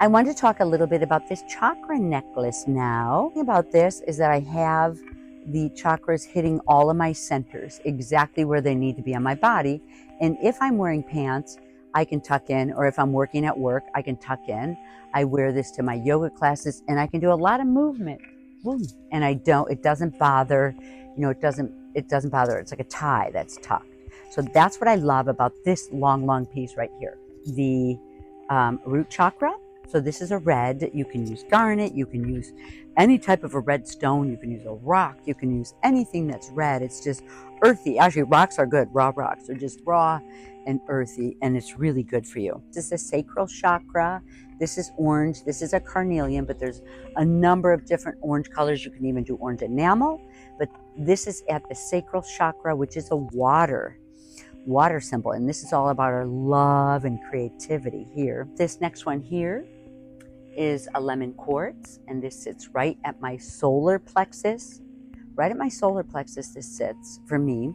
I want to talk a little bit about this chakra necklace now. The thing about this is that I have the chakras hitting all of my centers, exactly where they need to be on my body. And if I'm wearing pants, I can tuck in, or if I'm working at work, I can tuck in. I wear this to my yoga classes and I can do a lot of movement. And it doesn't bother, it doesn't bother. It's like a tie that's tucked. So that's what I love about this long piece right here. The root chakra. So this is a red. You can use garnet. You can use any type of a red stone. You can use a rock. You can use anything that's red. It's just earthy. Actually, rocks are good. Raw rocks are just raw and earthy, and it's really good for you. This is a sacral chakra. This is orange. This is a carnelian, but there's a number of different orange colors. You can even do orange enamel, but this is at the sacral chakra, which is a water symbol, and this is all about our love and creativity here. This next one here is a lemon quartz, and this sits right at my solar plexus. Right at my solar plexus this sits for me,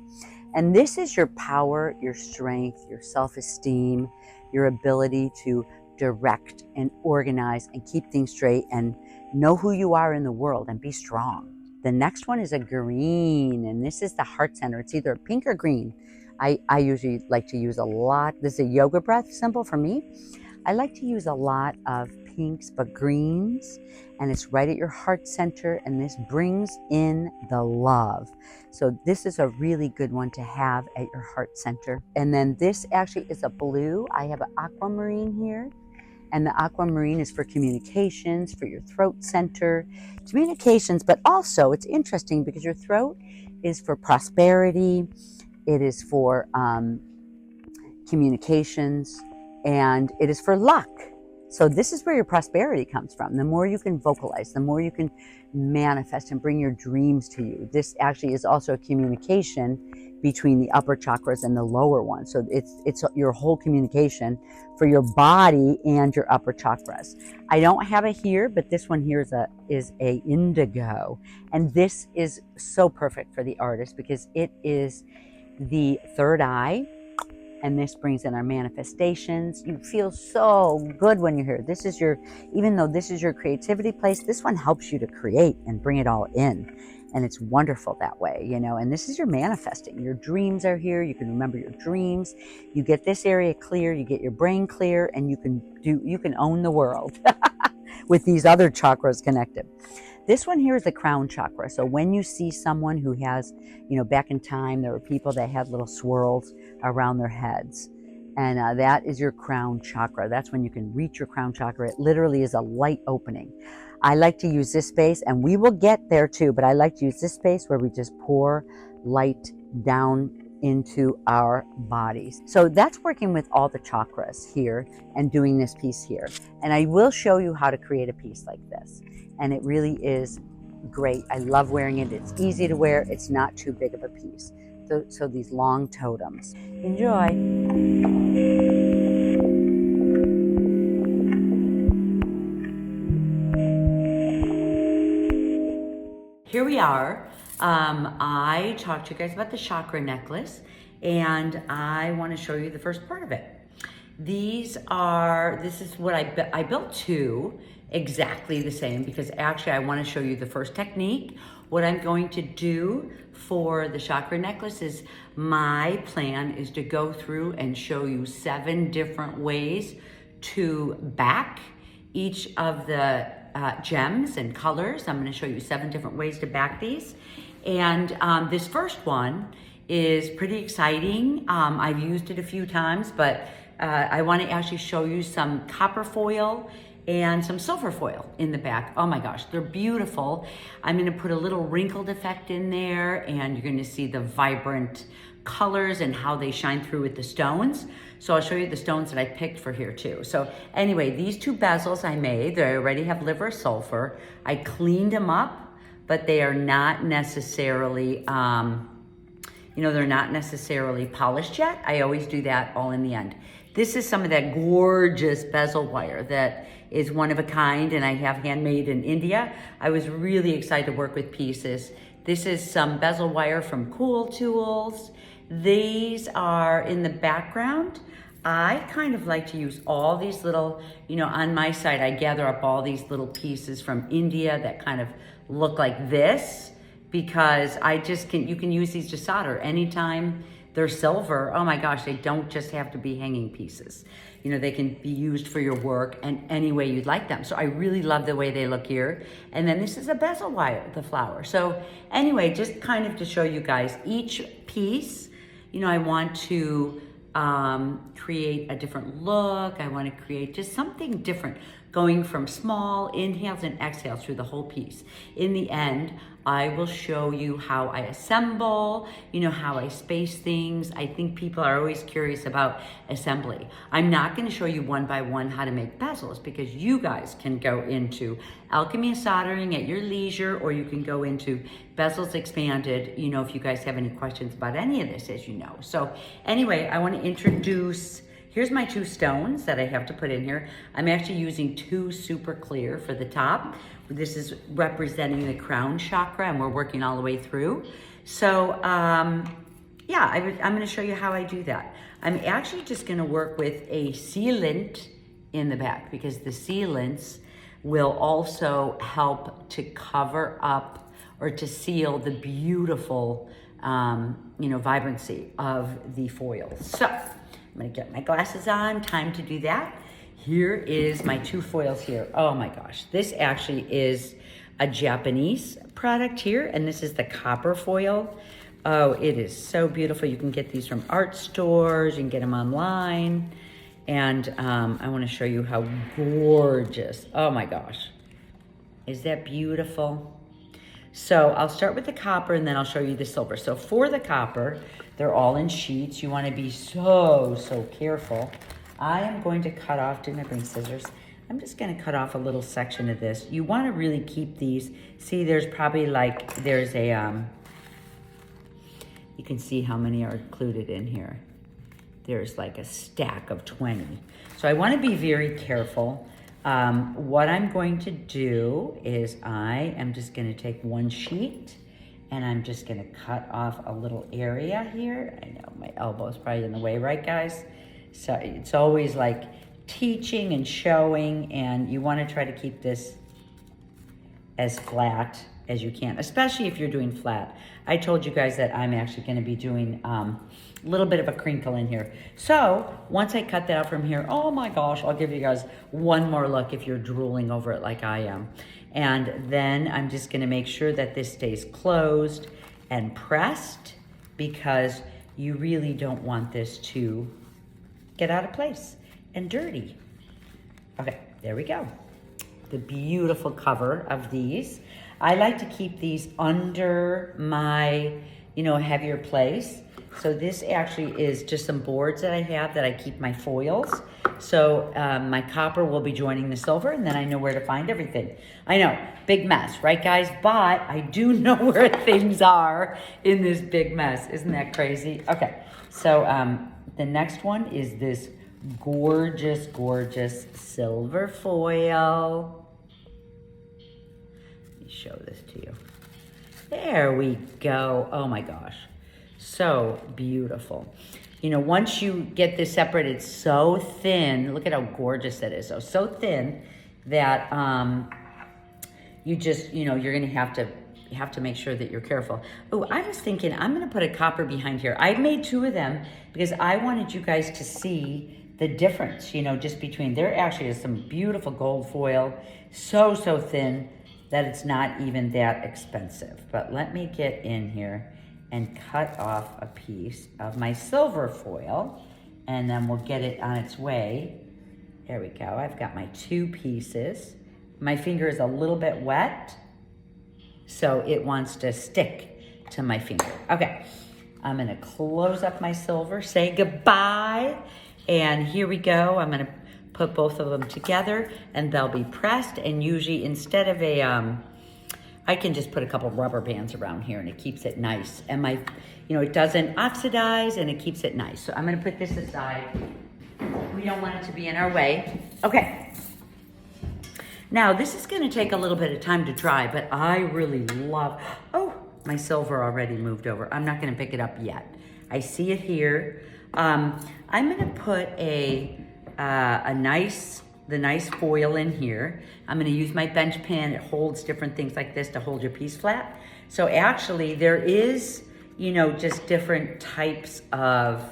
and this is your power, your strength, your self-esteem, your ability to direct and organize and keep things straight and know who you are in the world and be strong. The next one is a green, and this is the heart center. It's either pink or green. I usually like to use a lot. This is a yoga breath symbol for me. I like to use a lot of pinks, but greens, and it's right at your heart center, and this brings in the love. So this is a really good one to have at your heart center. And then this actually is a blue. I have an aquamarine here, and the aquamarine is for communications, for your throat center, communications, but also it's interesting because your throat is for prosperity. It is for communications, and it is for luck. So this is where your prosperity comes from. The more you can vocalize, the more you can manifest and bring your dreams to you. This actually is also a communication between the upper chakras and the lower one. So it's your whole communication for your body and your upper chakras. I don't have it here, but this one here is a indigo. And this is so perfect for the artist because it is the third eye, and this brings in our manifestations. You feel so good when you're here. This is even though this is your creativity place, this one helps you to create and bring it all in. And it's wonderful that way, and this is your manifesting. Your dreams are here. You can remember your dreams. You get this area clear, you get your brain clear, and you can own the world with these other chakras connected. This one here is the crown chakra. So when you see someone who has, back in time, there were people that had little swirls around their heads. And that is your crown chakra. That's when you can reach your crown chakra. It literally is a light opening. I like to use this space, and we will get there too, but I like to use this space where we just pour light down into our bodies. So that's working with all the chakras here and doing this piece here. And I will show you how to create a piece like this. And it really is great. I love wearing it. It's easy to wear. It's not too big of a piece. So these long totems. Enjoy. Here we are. I talked to you guys about the chakra necklace, and I want to show you the first part of it. This is what I built two exactly the same, because actually I want to show you the first technique. What I'm going to do for the chakra necklace is, my plan is to go through and show you 7 different ways to back each of the gems and colors. I'm going to show you 7 different ways to back these. And this first one is pretty exciting. I've used it a few times, but I want to actually show you some copper foil and some silver foil in the back. Oh my gosh, they're beautiful. I'm gonna put a little wrinkled effect in there, and you're gonna see the vibrant colors and how they shine through with the stones. So I'll show you the stones that I picked for here too. So anyway, these 2 bezels I made, they already have liver sulfur. I cleaned them up, but they are not necessarily, they're not necessarily polished yet. I always do that all in the end. This is some of that gorgeous bezel wire that is one of a kind, and I have handmade in India. I was really excited to work with pieces. This is some bezel wire from Cool Tools. These are in the background. I kind of like to use all these little, you know, on my side, I gather up all these little pieces from India that kind of look like this, because you can use these to solder anytime they're silver. Oh my gosh, they don't just have to be hanging pieces. You know, they can be used for your work and any way you'd like them. So I really love the way they look here. And then this is a bezel wire, the flower. So anyway, just kind of to show you guys each piece, you know, I want to create a different look. I want to create just something different, going from small inhales and exhales through the whole piece. In the end, I will show you how I assemble, you know, how I space things. I think people are always curious about assembly. I'm not going to show you one by one how to make bezels, because you guys can go into Alchemy of Soldering at your leisure, or you can go into Bezels Expanded, you know, if you guys have any questions about any of this, as you know. So anyway, I want to introduce, here's my 2 stones that I have to put in here. I'm actually using 2 super clear for the top. This is representing the crown chakra, and we're working all the way through. So yeah, I'm going to show you how I do that. I'm actually just going to work with a sealant in the back, because the sealants will also help to cover up or to seal the beautiful, you know, vibrancy of the foils. So I'm going to get my glasses on. Time to do that. Here is my 2 foils here. Oh my gosh. This actually is a Japanese product here, and this is the copper foil. Oh, it is so beautiful. You can get these from art stores. You can get them online. And I want to show you how gorgeous. Oh my gosh. Is that beautiful? So I'll start with the copper, and then I'll show you the silver. So for the copper, they're all in sheets. You want to be so careful. I am going to cut off, didn't I bring scissors? I'm just going to cut off a little section of this. You want to really keep these. See, there's probably like, there's a, you can see how many are included in here. There's like a stack of 20. So I want to be very careful. What I'm going to do is I am just going to take 1 sheet, and I'm just going to cut off a little area here. I know my elbow's probably in the way, right guys? So it's always like teaching and showing, and you want to try to keep this as flat as you can, especially if you're doing flat. I told you guys that I'm actually going to be doing a little bit of a crinkle in here. So once I cut that out from here, oh my gosh, I'll give you guys one more look if you're drooling over it like I am. And then I'm just going to make sure that this stays closed and pressed, because you really don't want this to get out of place and dirty. Okay, there we go. The beautiful cover of these. I like to keep these under my, you know, heavier place. So this actually is just some boards that I have that I keep my foils. So my copper will be joining the silver, and then I know where to find everything. I know, big mess, right guys? But I do know where things are in this big mess. Isn't that crazy? Okay, so the next one is this gorgeous silver foil. Let me show this to you. There we go. Oh my gosh. So beautiful. You know, once you get this separated so thin, look at how gorgeous that is. So thin that you just, you know, you're going to have to make sure that you're careful. Oh, I was thinking I'm going to put a copper behind here. I made 2 of them because I wanted you guys to see the difference, you know, just between, there actually is some beautiful gold foil, so thin that it's not even that expensive. But let me get in here and cut off a piece of my silver foil, and then we'll get it on its way. There we go. I've got my 2 pieces. My finger is a little bit wet, so it wants to stick to my finger. Okay, I'm gonna close up my silver, say goodbye, and here we go. I'm gonna put both of them together, and they'll be pressed, and usually instead of a, I can just put a couple rubber bands around here, and it keeps it nice. And my, you know, it doesn't oxidize, and it keeps it nice. So I'm gonna put this aside. We don't want it to be in our way. Okay. Now this is gonna take a little bit of time to dry, but I really love, oh, my silver already moved over. I'm not gonna pick it up yet. I see it here. I'm gonna put the nice foil in here. I'm gonna use my bench pin. It holds different things like this to hold your piece flat. So actually there is, you know, just different types of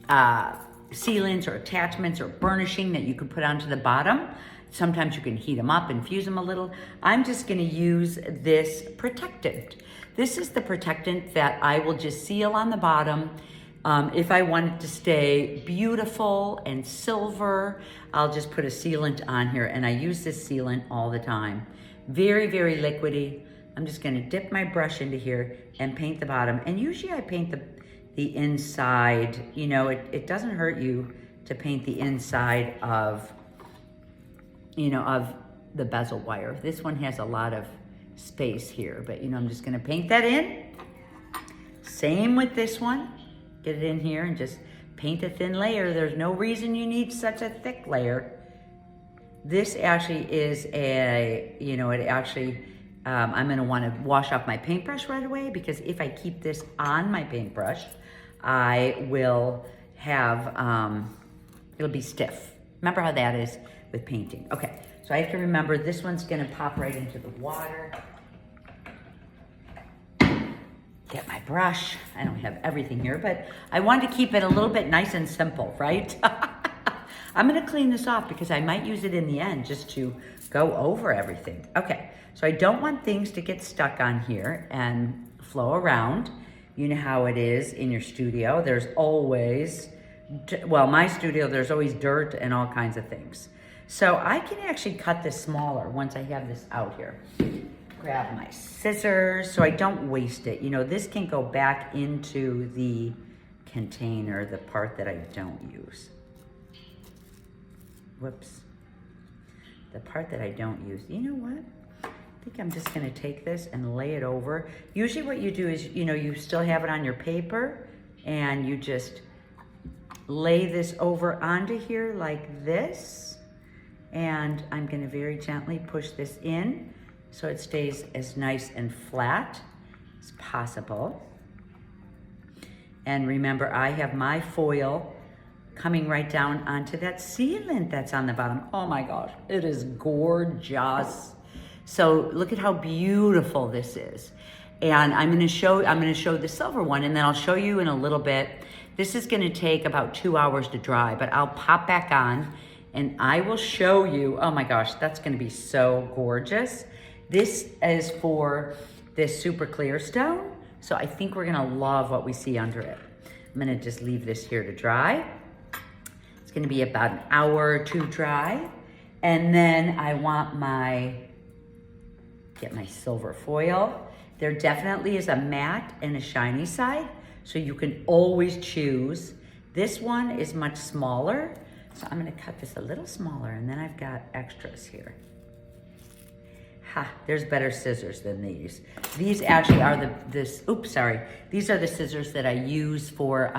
sealants or attachments or burnishing that you could put onto the bottom. Sometimes you can heat them up, infuse them a little. I'm just gonna use this protectant. This is the protectant that I will just seal on the bottom. If I want it to stay beautiful and silver, I'll just put a sealant on here, and I use this sealant all the time. Very, very liquidy. I'm just gonna dip my brush into here and paint the bottom. And usually I paint the inside. You know, it doesn't hurt you to paint the inside of, you know, of the bezel wire. This one has a lot of space here, but you know, I'm just gonna paint that in. Same with this one. Get it in here and just paint a thin layer. There's no reason you need such a thick layer. This actually is a, you know, it actually, I'm gonna wanna wash off my paintbrush right away, because if I keep this on my paintbrush, I will have, it'll be stiff. Remember how that is with painting. Okay, so I have to remember this one's gonna pop right into the water. Get my brush. I don't have everything here, but I wanted to keep it a little bit nice and simple, right? I'm gonna clean this off because I might use it in the end just to go over everything. Okay, so I don't want things to get stuck on here and flow around. You know how it is in your studio. There's always, well, my studio, there's always dirt and all kinds of things. So I can actually cut this smaller once I have this out here. Grab my scissors so I don't waste it. You know, this can go back into the container, the part that I don't use. Whoops. The part that I don't use. You know what? I think I'm just gonna take this and lay it over. Usually what you do is, you know, you still have it on your paper and you just lay this over onto here like this. And I'm gonna very gently push this in so it stays as nice and flat as possible. And remember, I have my foil coming right down onto that sealant that's on the bottom. Oh my gosh, it is gorgeous. So look at how beautiful this is. And I'm gonna show the silver one, and then I'll show you in a little bit. This is gonna take about 2 hours to dry, but I'll pop back on and I will show you. Oh my gosh, that's gonna be so gorgeous. This is for this super clear stone. So I think we're gonna love what we see under it. I'm gonna just leave this here to dry. It's gonna be about an hour or two dry. And then I want get my silver foil. There definitely is a matte and a shiny side, so you can always choose. This one is much smaller, so I'm gonna cut this a little smaller, and then I've got extras here. Ha, there's better scissors than these. These actually are these are the scissors that I use for,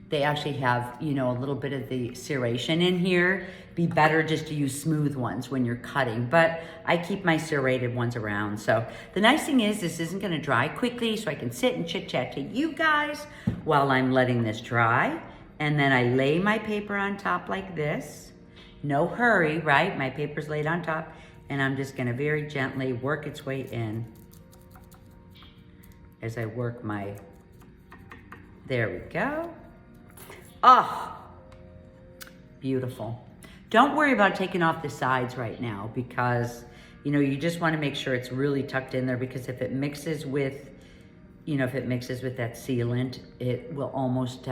they actually have, you know, a little bit of the serration in here. Be better just to use smooth ones when you're cutting, but I keep my serrated ones around. So the nice thing is this isn't gonna dry quickly, so I can sit and chit chat to you guys while I'm letting this dry. And then I lay my paper on top like this. No hurry, right? My paper's laid on top, and I'm just gonna very gently work its way in as I work my, there we go. Oh, beautiful. Don't worry about taking off the sides right now, because, you know, you just wanna make sure it's really tucked in there, because if it mixes with, you know, if it mixes with that sealant, it will almost,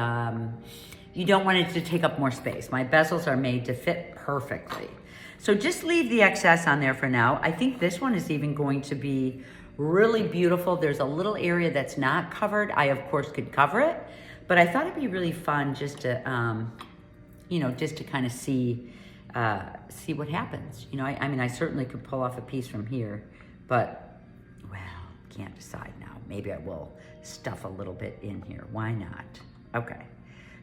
you don't want it to take up more space. My bezels are made to fit perfectly. So just leave the excess on there for now. I think this one is even going to be really beautiful. There's a little area that's not covered. I, of course, could cover it, but I thought it'd be really fun just to, you know, just to kind of see what happens. You know, I mean, I certainly could pull off a piece from here, but, well, can't decide now. Maybe I will stuff a little bit in here. Why not? Okay.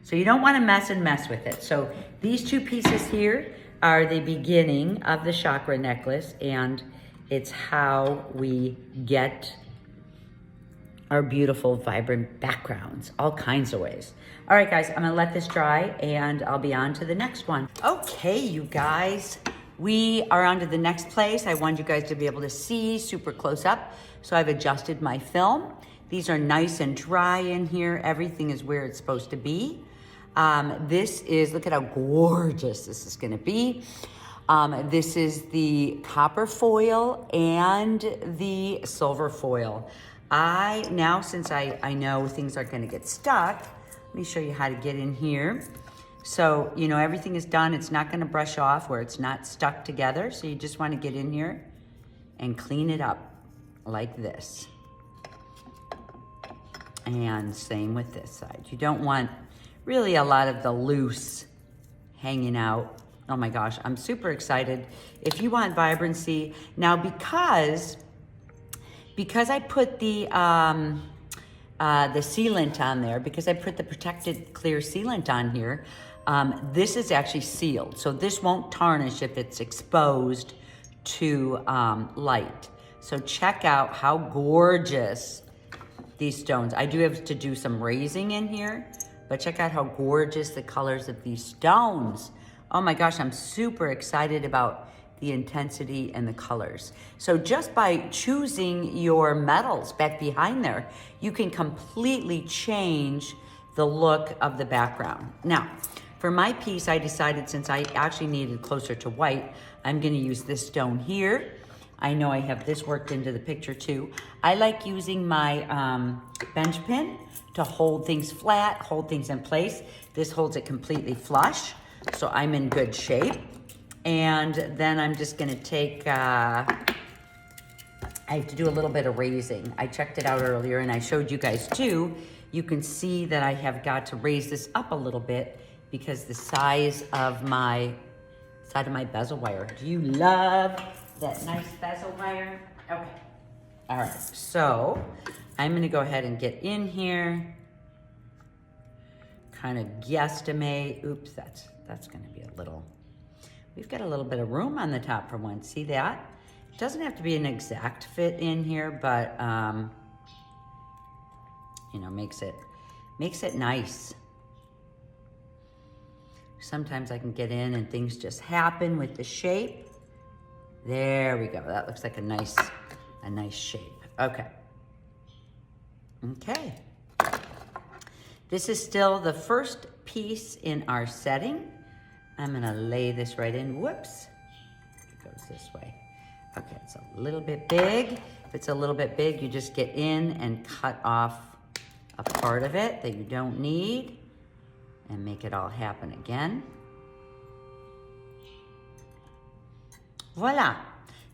So you don't want to mess with it. So these two pieces here are the beginning of the chakra necklace, and it's how we get our beautiful, vibrant backgrounds, all kinds of ways. All right, guys, I'm gonna let this dry and I'll be on to the next one. Okay, you guys, we are on to the next place. I want you guys to be able to see super close up. So I've adjusted my film. These are nice and dry in here. Everything is where it's supposed to be. This is, look at how gorgeous this is gonna be. This is the copper foil and the silver foil. Since I know things are gonna get stuck, let me show you how to get in here. So, you know, everything is done. It's not gonna brush off where it's not stuck together. So you just wanna get in here and clean it up like this. And same with this side. You don't want really a lot of the loose hanging out. Oh my gosh, I'm super excited. If you want vibrancy, now because I put the sealant on there, because I put the protected clear sealant on here, this is actually sealed. So this won't tarnish if it's exposed to light. So check out how gorgeous these stones. I do have to do some raising in here, but check out how gorgeous the colors of these stones. Oh my gosh, I'm super excited about the intensity and the colors. So just by choosing your metals back behind there, you can completely change the look of the background. Now, for my piece, I decided since I actually needed closer to white, I'm gonna use this stone here. I know I have this worked into the picture too. I like using my bench pin to hold things flat, hold things in place. This holds it completely flush, so I'm in good shape. And then I'm just gonna take, I have to do a little bit of raising. I checked it out earlier and I showed you guys too. You can see that I have got to raise this up a little bit because the size of my bezel wire. Do you love that nice bezel wire? Okay, all right, so I'm gonna go ahead and get in here, kind of guesstimate. Oops, that's gonna be a little, we've got a little bit of room on the top for one. See that? It doesn't have to be an exact fit in here, but you know, makes it nice. Sometimes I can get in and things just happen with the shape. There we go. That looks like a nice shape. Okay. Okay. This is still the first piece in our setting. I'm gonna lay this right in. Whoops. It goes this way. Okay, it's a little bit big. If it's a little bit big, you just get in and cut off a part of it that you don't need and make it all happen again. Voila,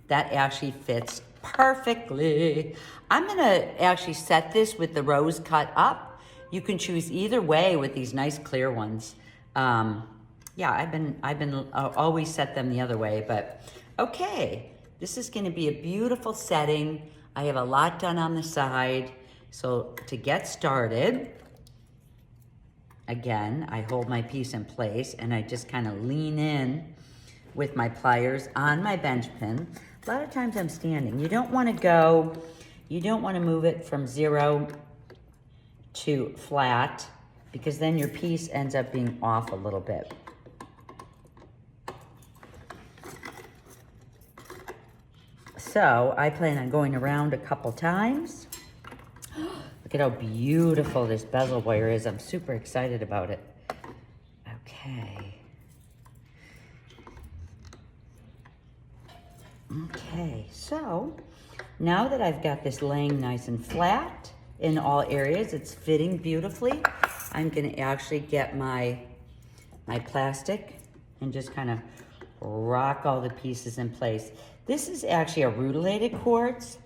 that actually fits perfectly. I'm gonna actually set this with the rose cut up. You can choose either way with these nice clear ones. Yeah, I've been always set them the other way, but okay. This is gonna be a beautiful setting. I have a lot done on the side. So to get started, again, I hold my piece in place and I just kind of lean in with my pliers on my bench pin. A lot of times I'm standing. You don't want to move it from 0 to flat because then your piece ends up being off a little bit. So I plan on going around a couple times. Look at how beautiful this bezel wire is. I'm super excited about it. Okay. Okay, so now that I've got this laying nice and flat in all areas, it's fitting beautifully, I'm gonna actually get my plastic and just kind of rock all the pieces in place. This is actually a rutilated quartz.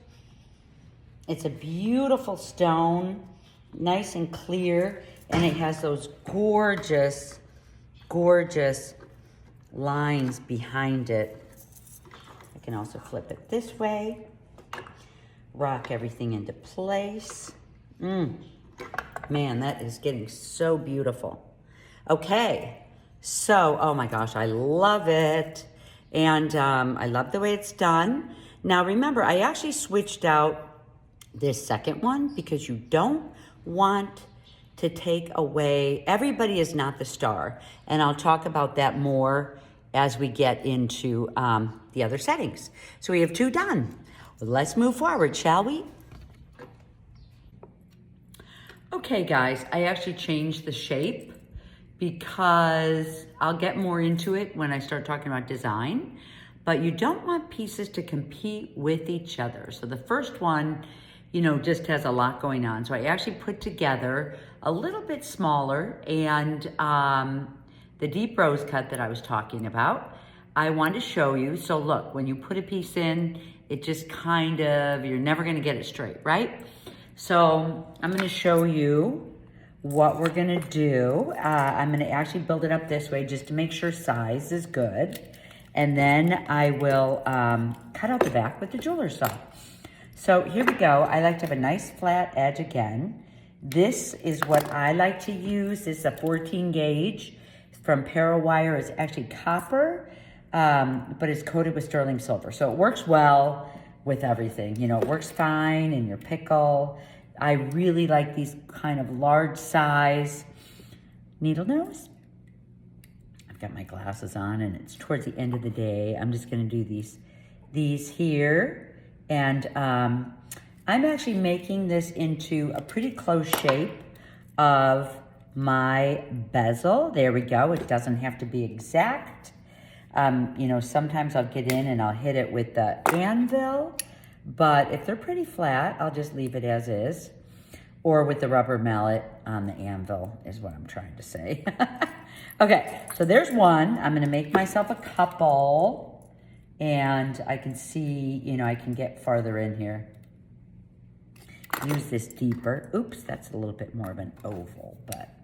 It's a beautiful stone, nice and clear, and it has those gorgeous, gorgeous lines behind it. I can also flip it this way, rock everything into place. Man, that is getting so beautiful. Okay, so, oh my gosh, I love it. And I love the way it's done. Now remember, I actually switched out this second one because you don't want to take away, everybody is not the star. And I'll talk about that more as we get into the other settings. So we have 2 done. Well, let's move forward, shall we? Okay, guys, I actually changed the shape because I'll get more into it when I start talking about design, but you don't want pieces to compete with each other. So the first one, you know, just has a lot going on. So I actually put together a little bit smaller, and the deep rose cut that I was talking about, I wanted to show you. So look, when you put a piece in, it just kind of, you're never gonna get it straight, right? So I'm gonna show you what we're gonna do. I'm gonna actually build it up this way just to make sure size is good. And then I will cut out the back with the jeweler's saw. So here we go. I like to have a nice flat edge again. This is what I like to use. This is a 14 gauge from Parawire. It's actually copper, but it's coated with sterling silver. So it works well with everything. You know, it works fine in your pickle. I really like these kind of large size needle nose. I've got my glasses on and it's towards the end of the day. I'm just gonna do these here. And I'm actually making this into a pretty close shape of my bezel. There we go. It doesn't have to be exact. You know, sometimes I'll get in and I'll hit it with the anvil, but if they're pretty flat, I'll just leave it as is. Or with the rubber mallet on the anvil is what I'm trying to say. Okay, so there's one. I'm gonna make myself a couple. And I can see, you know, I can get farther in here. Use this deeper. Oops, that's a little bit more of an oval, but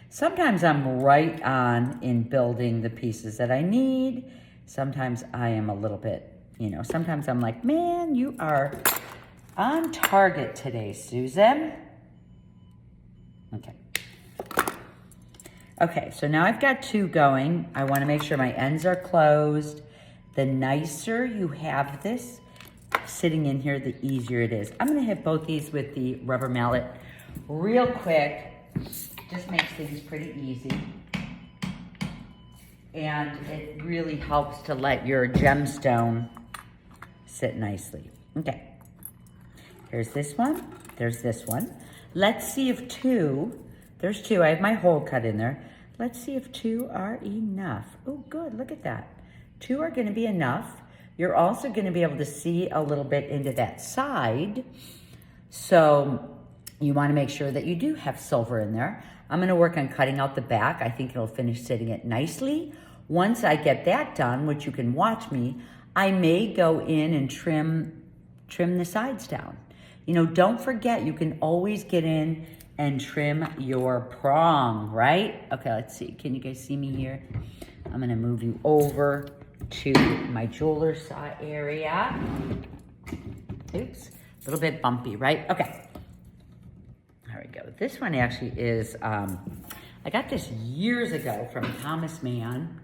sometimes I'm right on in building the pieces that I need. Sometimes I am a little bit, you know, sometimes I'm like, man, you are on target today, Susan. Okay. Okay, so now I've got 2 going. I wanna make sure my ends are closed. The nicer you have this sitting in here, the easier it is. I'm gonna hit both these with the rubber mallet real quick. Just makes things pretty easy. And it really helps to let your gemstone sit nicely. Okay, here's this one, there's this one. Let's see if 2, there's 2, I have my hole cut in there. Let's see if 2 are enough. Oh, good, look at that. 2 are gonna be enough. You're also gonna be able to see a little bit into that side. So you wanna make sure that you do have silver in there. I'm gonna work on cutting out the back. I think it'll finish sitting it nicely. Once I get that done, which you can watch me, I may go in and trim the sides down. You know, don't forget, you can always get in and trim your prong, right? Okay, let's see, can you guys see me here? I'm gonna move you over to my jeweler's saw area. Oops, a little bit bumpy, right? Okay, there we go. This one actually is, I got this years ago from Thomas Mann,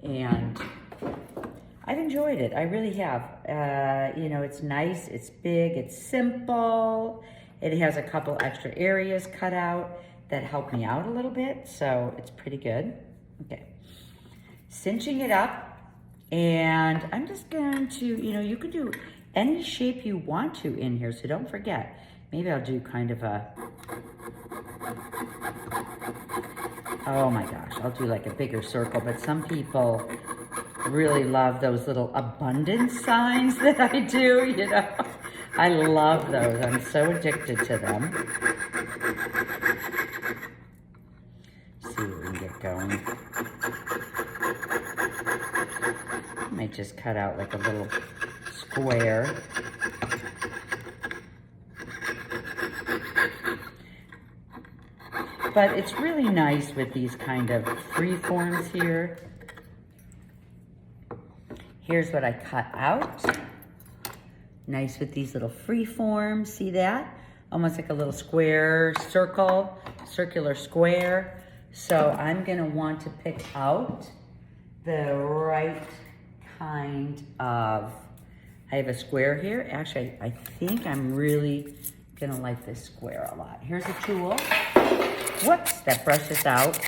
and I've enjoyed it, I really have. You know, it's nice, it's big, it's simple. It has a couple extra areas cut out that help me out a little bit, so it's pretty good. Okay, cinching it up. And I'm just going to, you know, you could do any shape you want to in here, so don't forget. Maybe I'll do kind of a, oh my gosh, I'll do like a bigger circle, but some people really love those little abundance signs that I do, you know. I love those, I'm so addicted to them. Let's see what we can get going. I might just cut out like a little square. But it's really nice with these kind of free forms here. Here's what I cut out. Nice with these little free forms, see that? Almost like a little square circle, circular square. So I'm gonna want to pick out the right kind of, I have a square here. Actually, I think I'm really gonna like this square a lot. Here's a tool. Whoops, that brushes out.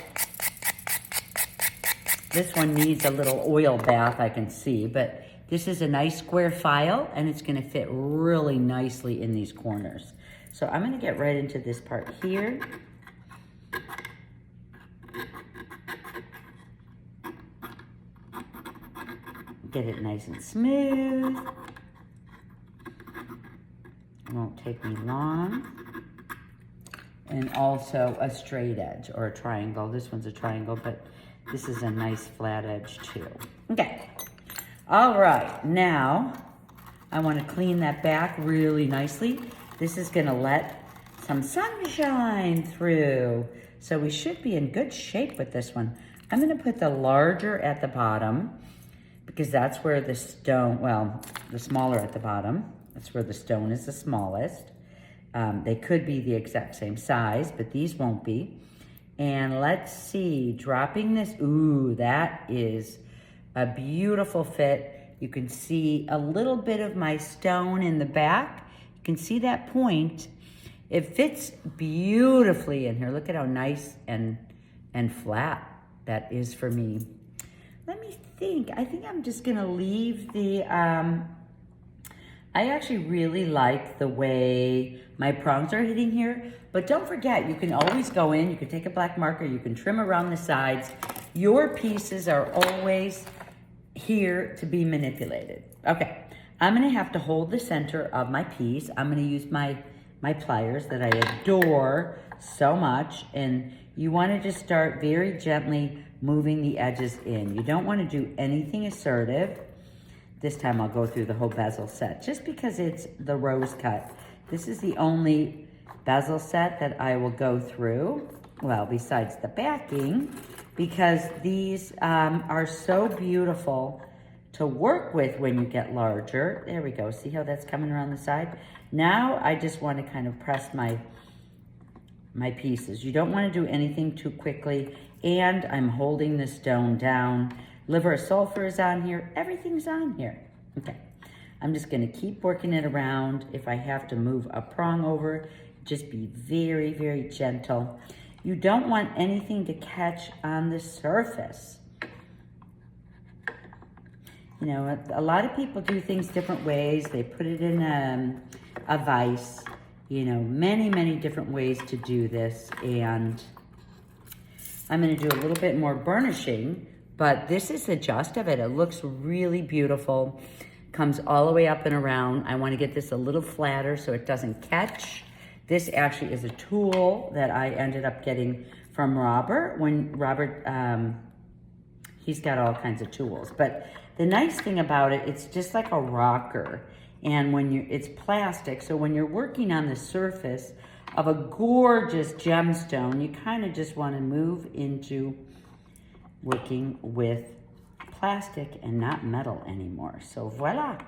This one needs a little oil bath, I can see, but this is a nice square file and it's gonna fit really nicely in these corners. So I'm gonna get right into this part here. Get it nice and smooth. Won't take me long. And also a straight edge or a triangle. This one's a triangle, but this is a nice flat edge too. Okay. All right, now I want to clean that back really nicely. This is going to let some sunshine through. So we should be in good shape with this one. I'm going to put the larger at the bottom because that's where the stone, well, the smaller at the bottom. That's where the stone is the smallest. They could be the exact same size, but these won't be. And let's see, dropping this, ooh, that is a beautiful fit. You can see a little bit of my stone in the back. You can see that point. It fits beautifully in here. Look at how nice and flat that is for me. Let me think. I think I'm just gonna leave the, I actually really like the way my prongs are hitting here, but don't forget, you can always go in, you can take a black marker, you can trim around the sides. Your pieces are always here to be manipulated. Okay, I'm gonna have to hold the center of my piece. I'm gonna use my pliers that I adore so much, and you wanna just start very gently moving the edges in. You don't wanna do anything assertive. This time I'll go through the whole bezel set just because it's the rose cut. This is the only bezel set that I will go through, well, besides the backing, because these are so beautiful to work with when you get larger. There we go, see how that's coming around the side? Now I just want to kind of press my pieces. You don't want to do anything too quickly, and I'm holding the stone down. Liver of sulfur is on here. Everything's on here. Okay. I'm just going to keep working it around. If I have to move a prong over, just be very, very gentle. You don't want anything to catch on the surface. You know, a lot of people do things different ways. They put it in a vise. You know, many, many different ways to do this. And I'm going to do a little bit more burnishing. But this is the gist of it. It looks really beautiful. Comes all the way up and around. I want to get this a little flatter so it doesn't catch. This actually is a tool that I ended up getting from Robert. When Robert, he's got all kinds of tools. But the nice thing about it, it's just like a rocker. And when it's plastic, so when you're working on the surface of a gorgeous gemstone, you kind of just want to move into working with plastic and not metal anymore. So voila.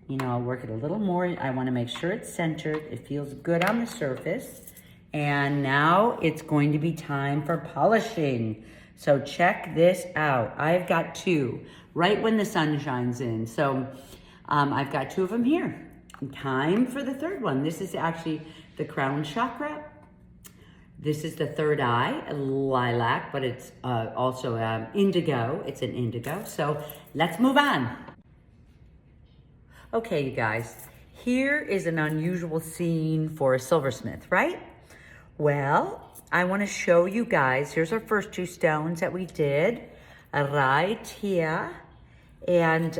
You know, I'll work it a little more. I want to make sure it's centered. It feels good on the surface. And now it's going to be time for polishing. So check this out. I've got two right when the sun shines in. So I've got two of them here. Time for the third one. This is actually the crown chakra. This is the third eye, lilac, but it's also indigo. It's an indigo. So let's move on. Okay, you guys, here is an unusual scene for a silversmith, right? Well, I want to show you guys. Here's our first two stones that we did right here. And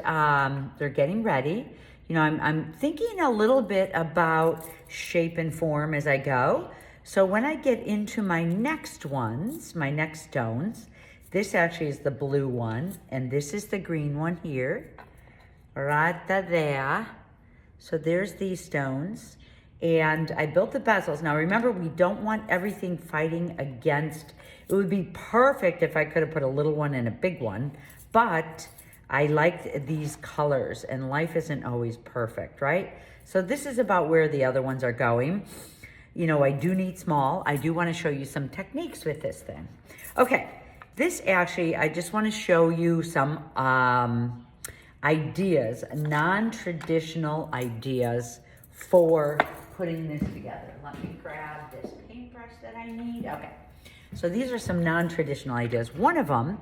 they're getting ready. You know, I'm thinking a little bit about shape and form as I go. So when I get into my next ones, my next stones, this actually is the blue one, and this is the green one here, right there. So there's these stones, and I built the bezels. Now remember, we don't want everything fighting against. It would be perfect if I could have put a little one and a big one, but I like these colors, and life isn't always perfect, right? So this is about where the other ones are going. You know, I do need small. I do want to show you some techniques with this thing. Okay, this actually, I just want to show you some ideas, non-traditional ideas for putting this together. Let me grab this paintbrush that I need. Okay, so these are some non-traditional ideas. One of them,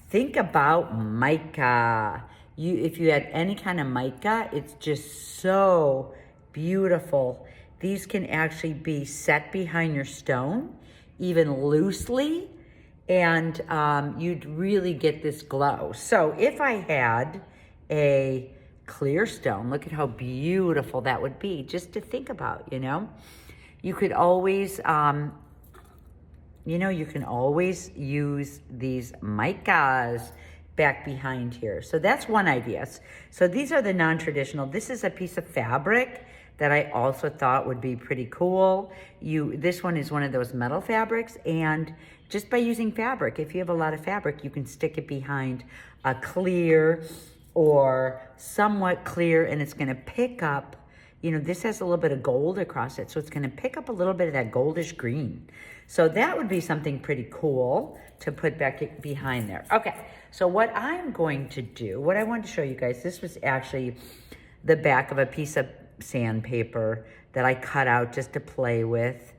think about mica. If you had any kind of mica, it's just so beautiful. These can actually be set behind your stone, even loosely, and you'd really get this glow. So if I had a clear stone, look at how beautiful that would be, just to think about, you know. You could always, you can always use these micas back behind here. So that's one idea. So these are the non-traditional. This is a piece of fabric that I also thought would be pretty cool. This one is one of those metal fabrics, and just by using fabric, if you have a lot of fabric, you can stick it behind a clear or somewhat clear, and it's gonna pick up, this has a little bit of gold across it, so it's gonna pick up a little bit of that goldish green. So that would be something pretty cool to put back behind there. Okay, so what I'm going to do, what I wanted to show you guys, this was actually the back of a piece of sandpaper that I cut out just to play with.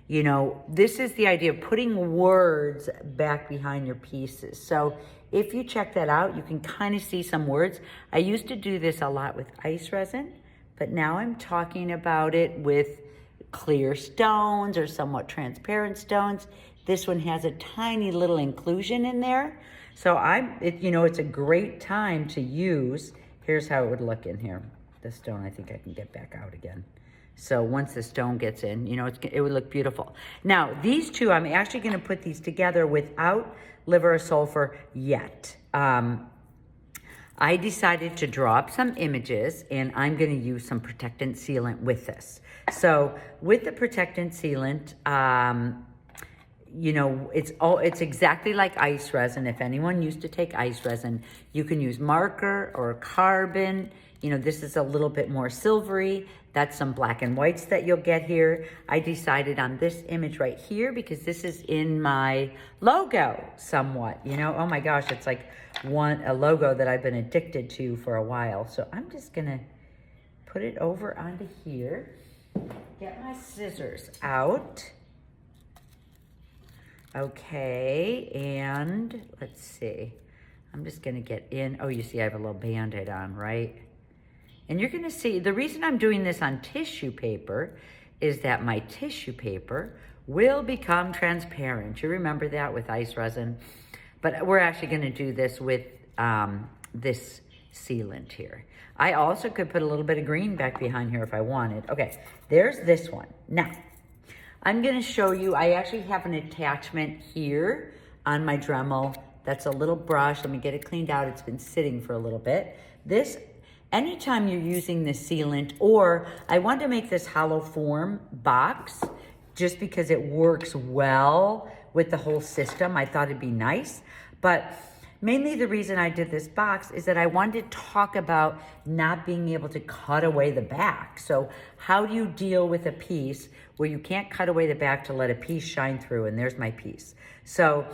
This is the idea of putting words back behind your pieces. So if you check that out, you can kind of see some words. I used to do this a lot with ice resin, but now I'm talking about it with clear stones or somewhat transparent stones. This one has a tiny little inclusion in there. So it's a great time to use. Here's how it would look in here. The stone, I think I can get back out again. So once the stone gets in, it would look beautiful. Now, these two, I'm actually gonna put these together without liver or sulfur yet. I decided to draw up some images, and I'm gonna use some protectant sealant with this. So with the protectant sealant, it's exactly like ice resin. If anyone used to take ice resin, you can use marker or carbon. This is a little bit more silvery. That's some black and whites that you'll get here. I decided on this image right here because this is in my logo somewhat. Oh my gosh, it's like a logo that I've been addicted to for a while. So I'm just gonna put it over onto here. Get my scissors out. Okay, and let's see. I'm just gonna get in. Oh, you see I have a little Band-Aid on, right? And you're gonna see, the reason I'm doing this on tissue paper is that my tissue paper will become transparent. You remember that with ice resin? But we're actually gonna do this with this sealant here. I also could put a little bit of green back behind here if I wanted. Okay, there's this one. Now, I'm gonna show you, I actually have an attachment here on my Dremel. That's a little brush. Let me get it cleaned out. It's been sitting for a little bit. Anytime you're using this sealant, or I want to make this hollow form box just because it works well with the whole system. I thought it'd be nice, but mainly the reason I did this box is that I wanted to talk about not being able to cut away the back. So how do you deal with a piece where you can't cut away the back to let a piece shine through? And there's my piece. So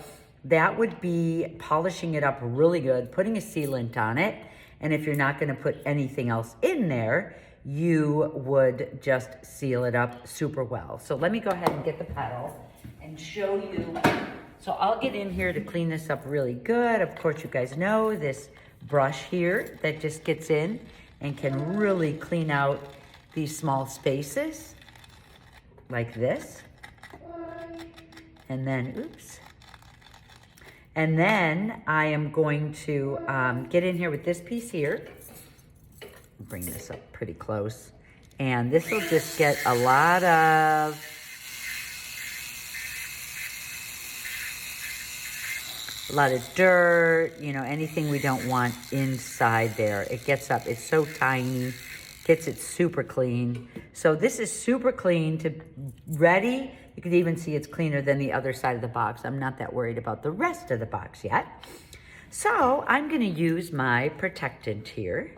that would be polishing it up really good, putting a sealant on it. And if you're not gonna put anything else in there, you would just seal it up super well. So let me go ahead and get the pedal and show you. So I'll get in here to clean this up really good. Of course, you guys know this brush here that just gets in and can really clean out these small spaces like this. And then, oops. And then I am going to get in here with this piece here. Bring this up pretty close. And this will just get a lot of dirt, anything we don't want inside there. It gets up, it's so tiny, gets it super clean. So this is super clean to ready. You can even see it's cleaner than the other side of the box. I'm not that worried about the rest of the box yet. So I'm gonna use my protectant here.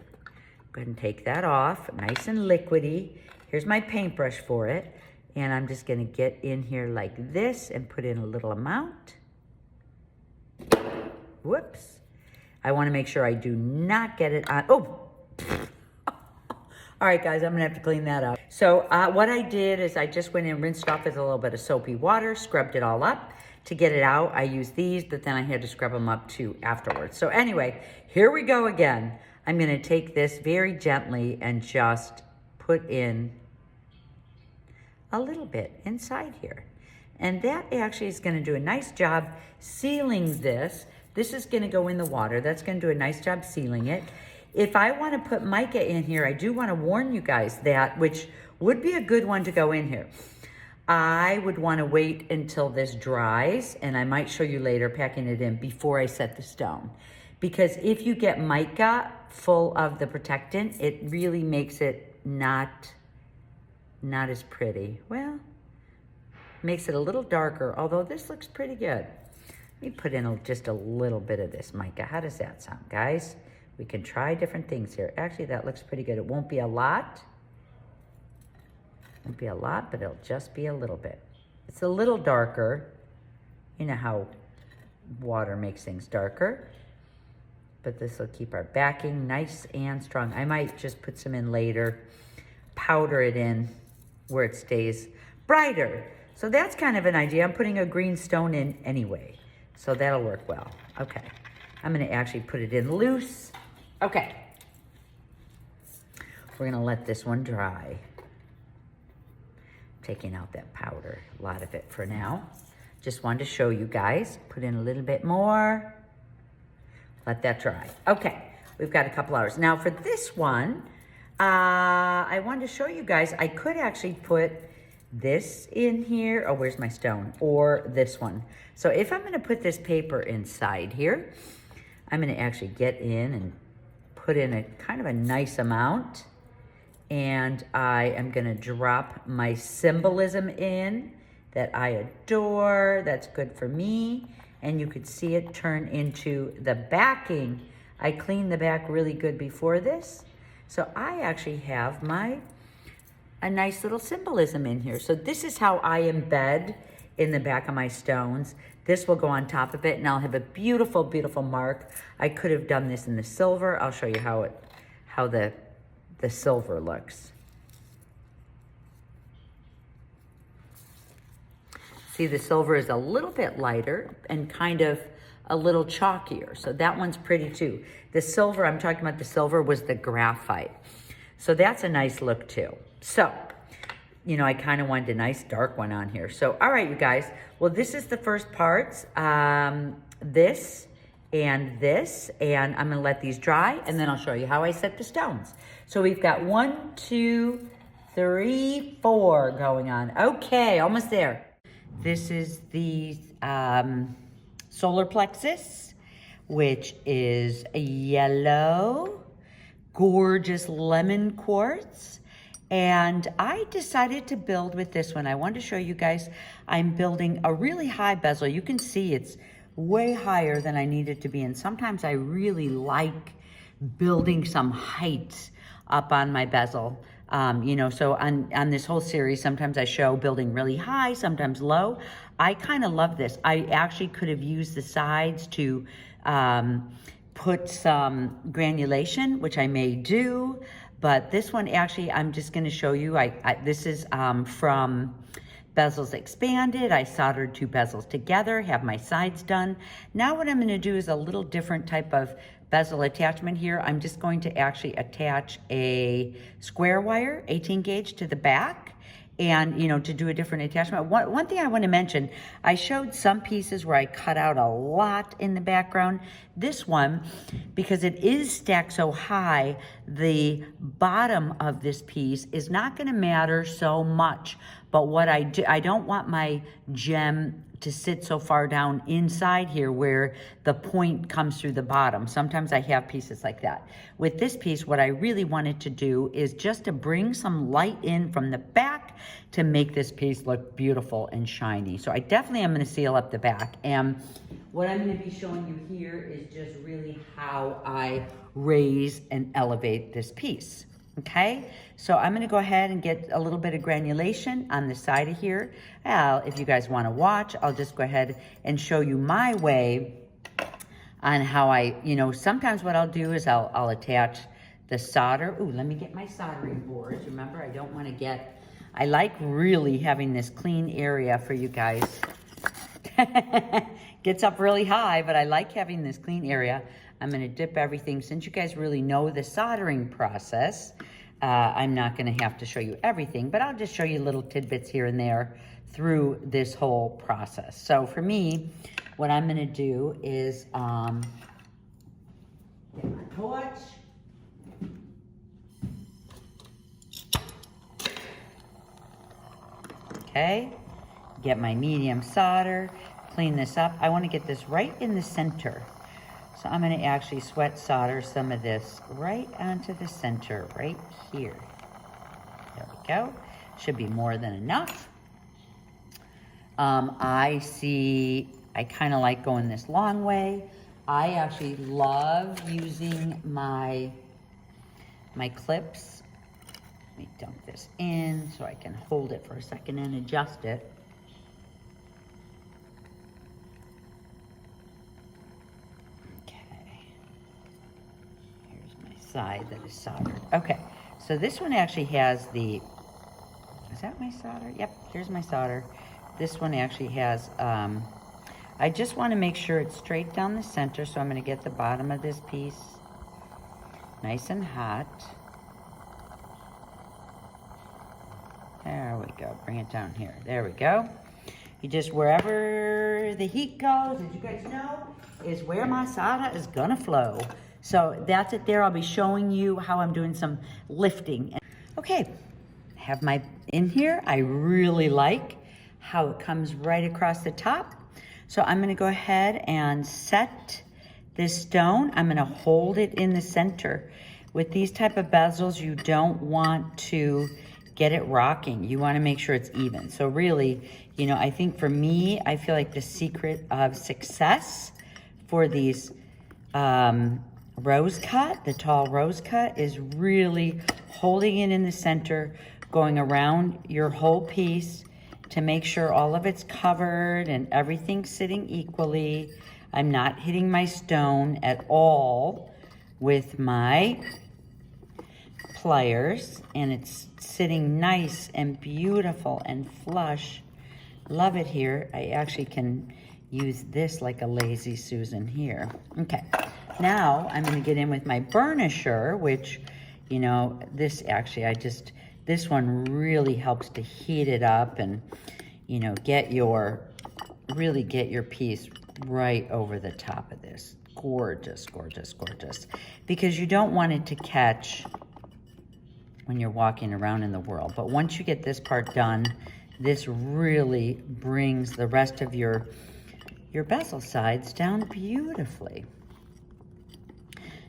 Go ahead and take that off, nice and liquidy. Here's my paintbrush for it. And I'm just gonna get in here like this and put in a little amount. Whoops. I want to make sure I do not get it on. Oh, all right, guys, I'm gonna have to clean that up. So what I did is I just went and rinsed off with a little bit of soapy water, scrubbed it all up. To get it out, I used these, but then I had to scrub them up too afterwards. So anyway, here we go again. I'm gonna take this very gently and just put in a little bit inside here. And that actually is gonna do a nice job sealing this. This is gonna go in the water. That's gonna do a nice job sealing it. If I wanna put mica in here, I do wanna warn you guys that, which would be a good one to go in here. I would wanna wait until this dries, and I might show you later packing it in before I set the stone. Because if you get mica full of the protectant, it really makes it not as pretty. Well, makes it a little darker, although this looks pretty good. Let me put in just a little bit of this mica. How does that sound, guys? We can try different things here. Actually, that looks pretty good. It won't be a lot. Won't be a lot, but it'll just be a little bit. It's a little darker. You know how water makes things darker. But this will keep our backing nice and strong. I might just put some in later, powder it in where it stays brighter. So that's kind of an idea. I'm putting a green stone in anyway. So that'll work well. Okay. I'm gonna actually put it in loose. Okay. We're gonna let this one dry. Taking out that powder, a lot of it for now. Just wanted to show you guys. Put in a little bit more. Let that dry. Okay, we've got a couple hours. Now for this one, I wanted to show you guys, I could actually put this in here. Oh, where's my stone? Or this one. So if I'm gonna put this paper inside here, I'm gonna actually get in and put in a kind of a nice amount. And I am gonna drop my symbolism in that I adore, that's good for me. And you could see it turn into the backing. I cleaned the back really good before this. So I actually have a nice little symbolism in here. So this is how I embed in the back of my stones. This will go on top of it and I'll have a beautiful, beautiful mark. I could have done this in the silver. I'll show you how the silver looks. See, the silver is a little bit lighter and kind of a little chalkier. So that one's pretty too. The silver, I'm talking about the silver, was the graphite. So that's a nice look too. So, you know, I kind of wanted a nice dark one on here. So, all right, you guys. Well, this is the first parts. This and this. And I'm going to let these dry. And then I'll show you how I set the stones. So we've got 1, 2, 3, 4 going on. Okay, almost there. This is the solar plexus, which is a yellow, gorgeous lemon quartz. And I decided to build with this one. I wanted to show you guys, I'm building a really high bezel. You can see it's way higher than I need it to be. And sometimes I really like building some height up on my bezel. You know, so on this whole series, sometimes I show building really high, sometimes low. I kind of love this. I actually could have used the sides to put some granulation, which I may do. But this one, actually, I'm just going to show you. This is from Bezels Expanded. I soldered 2 bezels together, have my sides done. Now what I'm going to do is a little different type of bezel attachment here. I'm just going to actually attach a square wire, 18 gauge, to the back. And, you know, to do a different attachment. One thing I want to mention, I showed some pieces where I cut out a lot in the background. This one, because it is stacked so high, the bottom of this piece is not going to matter so much. But what I don't want my gem to sit so far down inside here where the point comes through the bottom. Sometimes I have pieces like that. With this piece, what I really wanted to do is just to bring some light in from the back to make this piece look beautiful and shiny. So I definitely am going to seal up the back. And what I'm going to be showing you here is just really how I raise and elevate this piece. Okay, so I'm going to go ahead and get a little bit of granulation on the side of here. If you guys want to watch, I'll just go ahead and show you my way on how I, sometimes what I'll do is I'll attach the solder. Ooh, let me get my soldering boards. Remember, I like really having this clean area for you guys. Gets up really high, but I like having this clean area. I'm gonna dip everything. Since you guys really know the soldering process, I'm not gonna have to show you everything, but I'll just show you little tidbits here and there through this whole process. So for me, what I'm gonna do is get my torch. Okay, get my medium solder, clean this up. I wanna get this right in the center. So I'm gonna actually sweat solder some of this right onto the center, right here. There we go. Should be more than enough. I kind of like going this long way. I actually love using my clips. Let me dump this in so I can hold it for a second and adjust it. Okay. Here's my side that is soldered. Okay, so this one actually has is that my solder? Yep, here's my solder. This one actually has, I just want to make sure it's straight down the center, so I'm going to get the bottom of this piece nice and hot. There we go. Bring it down here. There we go. You just, wherever the heat goes, as you guys know, is where my solder is going to flow. So that's it there. I'll be showing you how I'm doing some lifting. Okay, have my in here. I really like how it comes right across the top. So I'm gonna go ahead and set this stone. I'm gonna hold it in the center. With these type of bezels, you don't want to get it rocking. You wanna make sure it's even. So really, I think for me, I feel like the secret of success for these rose cut, the tall rose cut, is really holding it in the center, going around your whole piece, to make sure all of it's covered and everything's sitting equally. I'm not hitting my stone at all with my pliers, and it's sitting nice and beautiful and flush. Love it here. I actually can use this like a lazy Susan here. Okay, now I'm gonna get in with my burnisher, which, this actually, this one really helps to heat it up and, really get your piece right over the top of this. Gorgeous, gorgeous, gorgeous. Because you don't want it to catch when you're walking around in the world. But once you get this part done, this really brings the rest of your bezel sides down beautifully.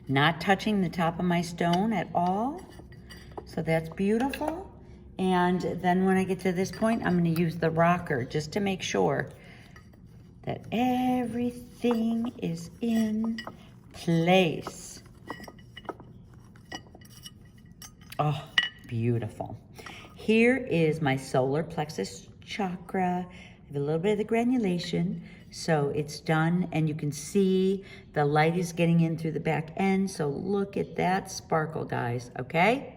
Not touching the top of my stone at all. So that's beautiful. And then when I get to this point, I'm gonna use the rocker just to make sure that everything is in place. Oh, beautiful. Here is my solar plexus chakra. I have a little bit of the granulation, so it's done, and you can see the light is getting in through the back end, so look at that sparkle, guys, okay?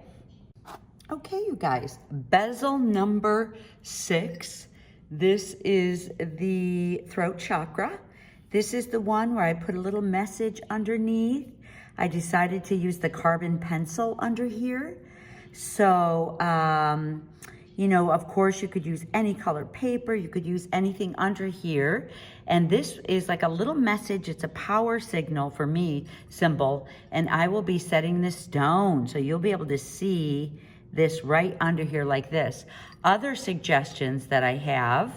Okay, you guys, bezel number 6. This is the throat chakra. This is the one where I put a little message underneath. I decided to use the carbon pencil under here. So, of course you could use any colored paper, you could use anything under here. And this is like a little message, it's a power signal for me, symbol, and I will be setting the stone. So you'll be able to see this right under here like this. Other suggestions that I have,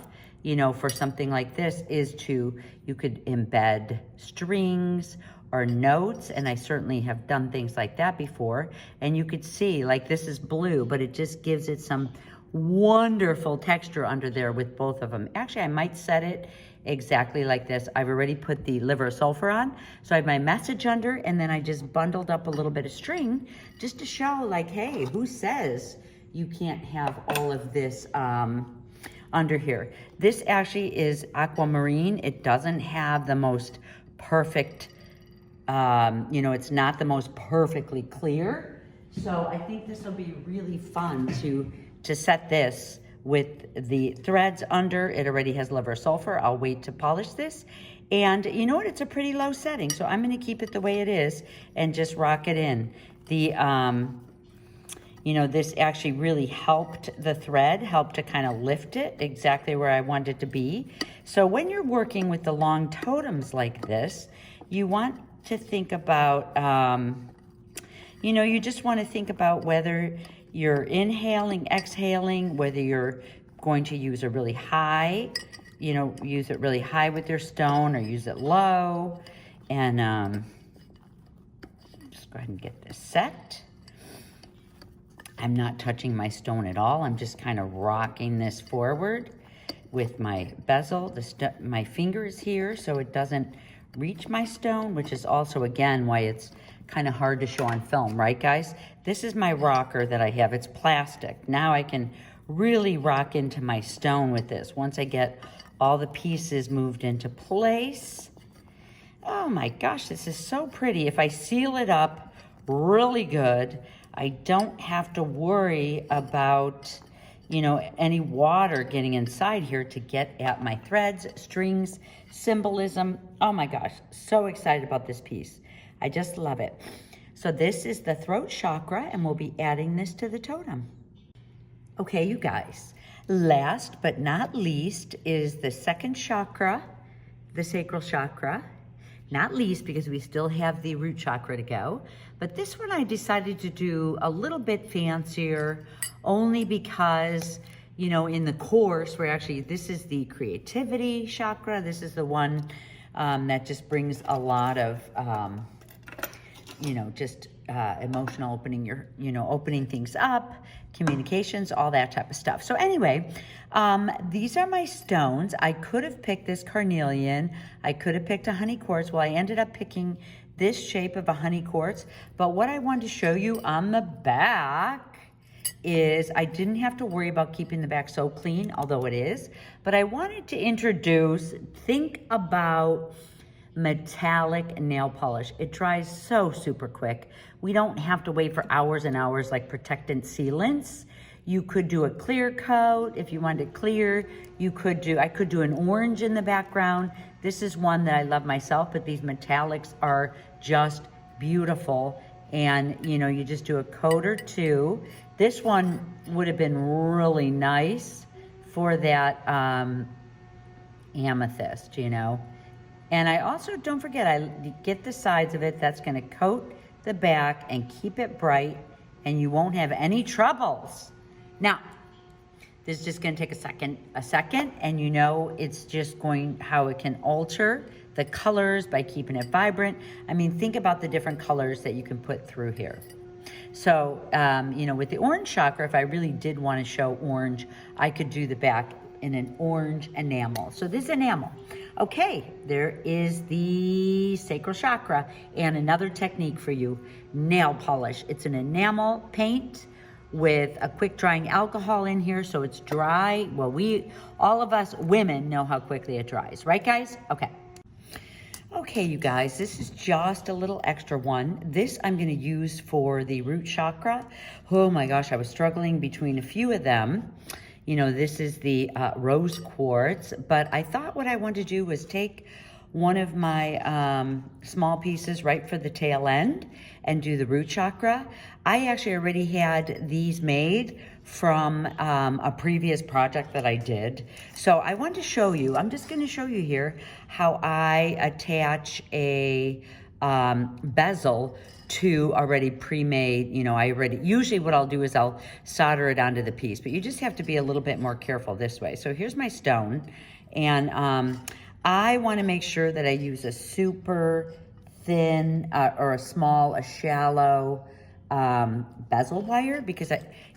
for something like this is you could embed strings or notes, and I certainly have done things like that before. And you could see, like, this is blue, but it just gives it some wonderful texture under there with both of them. Actually, I might set it exactly like this. I've already put the liver sulfur on, so I have my message under, and then I just bundled up a little bit of string just to show, like, hey, who says you can't have all of this under here? This actually is aquamarine. It doesn't have the most perfect You know, it's not the most perfectly clear. So I think this will be really fun to set this with the threads under. It already has liver sulfur. I'll wait to polish this. And you know what? It's a pretty low setting. So I'm going to keep it the way it is and just rock it in. The, you know, this actually really helped the thread, helped to kind of lift it exactly where I want it to be. So when you're working with the long totems like this, you want to think about, you know, you just want to think about whether you're inhaling, exhaling, whether you're going to use a really high, you know, use it really high with your stone or use it low. And just go ahead and get this set. I'm not touching my stone at all. I'm just kind of rocking this forward with my bezel. My finger is here so it doesn't reach my stone, which is also, again, why it's kind of hard to show on film, right, guys? This is my rocker that I have. It's plastic. Now I can really rock into my stone with this once I get all the pieces moved into place. Oh my gosh, this is so pretty. If I seal it up really good, I don't have to worry about, you know, any water getting inside here to get at my threads, strings, symbolism. Oh my gosh, so excited about this piece. I just love it. So this is the throat chakra, and we'll be adding this to the totem. Okay, you guys, last but not least is the second chakra, the sacral chakra. Not least because we still have the root chakra to go. But this one I decided to do a little bit fancier only because, you know, in the course where actually this is the creativity chakra. This is the one that just brings a lot of, you know, just emotional opening opening things up, communications, all that type of stuff. So anyway, these are my stones. I could have picked this carnelian. I could have picked a honey quartz. Well, I ended up picking this shape of a honey quartz. But what I wanted to show you on the back is I didn't have to worry about keeping the back so clean, although it is. But I wanted to introduce, think about metallic nail polish. It dries so super quick. We don't have to wait for hours and hours like protectant sealants. You could do a clear coat if you wanted clear. I could do an orange in the background. This is one that I love myself, but these metallics are just beautiful. And you know, you just do a coat or two. This one would have been really nice for that amethyst, you know. And I also, don't forget, I get the sides of it. That's going to coat the back and keep it bright, and you won't have any troubles. Now, this is just going to take a second, and you know it's just how it can alter the colors by keeping it vibrant. I mean, think about the different colors that you can put through here. So, you know, with the orange chakra, if I really did want to show orange, I could do the back in an orange enamel. So this enamel. Okay, there is the sacral chakra, and another technique for you, nail polish. It's an enamel paint with a quick drying alcohol in here, so it's dry. Well, all of us women know how quickly it dries, right guys? Okay, you guys, this is just a little extra one. This I'm gonna use for the root chakra. Oh my gosh, I was struggling between a few of them. You know, this is the rose quartz, but I thought what I wanted to do was take one of my small pieces right for the tail end and do the root chakra. I actually already had these made from a previous project that I did. So I wanted to show you, I'm just gonna show you here how I attach a bezel to already pre-made, you know, usually what I'll do is I'll solder it onto the piece, but you just have to be a little bit more careful this way. So here's my stone, and I want to make sure that I use a super thin or a shallow bezel wire, because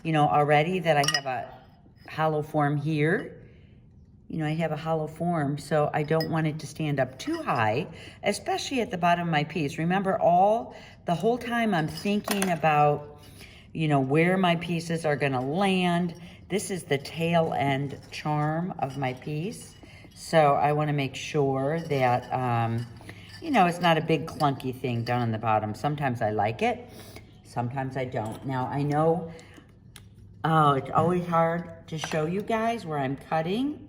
you know already that I have a hollow form here. You know, I have a hollow form, so I don't want it to stand up too high, especially at the bottom of my piece. Remember, the whole time I'm thinking about, you know, where my pieces are gonna land. This is the tail end charm of my piece. So I wanna make sure that, you know, it's not a big clunky thing down on the bottom. Sometimes I like it, sometimes I don't. Now I know, oh, it's always hard to show you guys where I'm cutting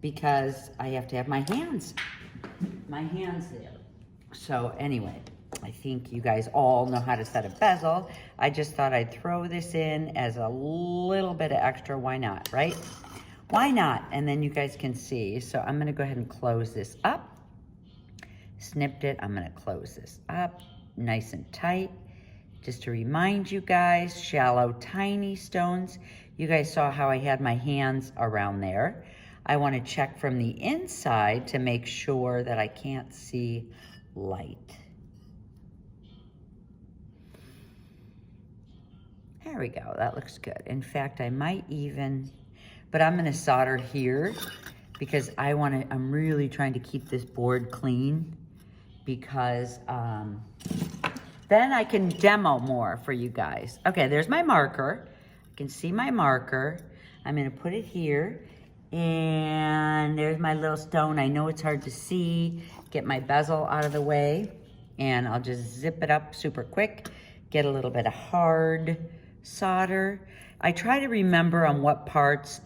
because I have to have my hands there. So anyway, I think you guys all know how to set a bezel. I just thought I'd throw this in as a little bit of extra. Why not, right? Why not? And then you guys can see. So I'm gonna go ahead and close this up. Snipped it, I'm gonna close this up nice and tight. Just to remind you guys, shallow, tiny stones. You guys saw how I had my hands around there. I wanna check from the inside to make sure that I can't see light. There we go, that looks good. In fact, I might even, but I'm gonna solder here because I'm really trying to keep this board clean because then I can demo more for you guys. Okay, there's my marker. You can see my marker. I'm gonna put it here and there's my little stone. I know it's hard to see. Get my bezel out of the way and I'll just zip it up super quick. Get a little bit of hard solder. I try to remember on what parts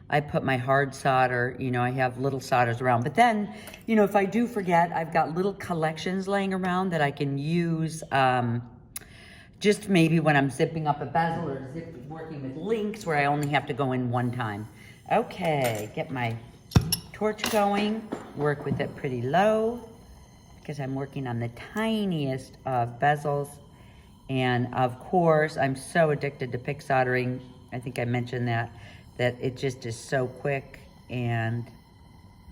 I put my hard solder. You know, I have little solders around, but then, you know, if I do forget, I've got little collections laying around that I can use just maybe when I'm zipping up a bezel or working with links where I only have to go in one time. Okay, get my torch going, work with it pretty low because I'm working on the tiniest of bezels. And of course, I'm so addicted to pick soldering. I think I mentioned that it just is so quick. And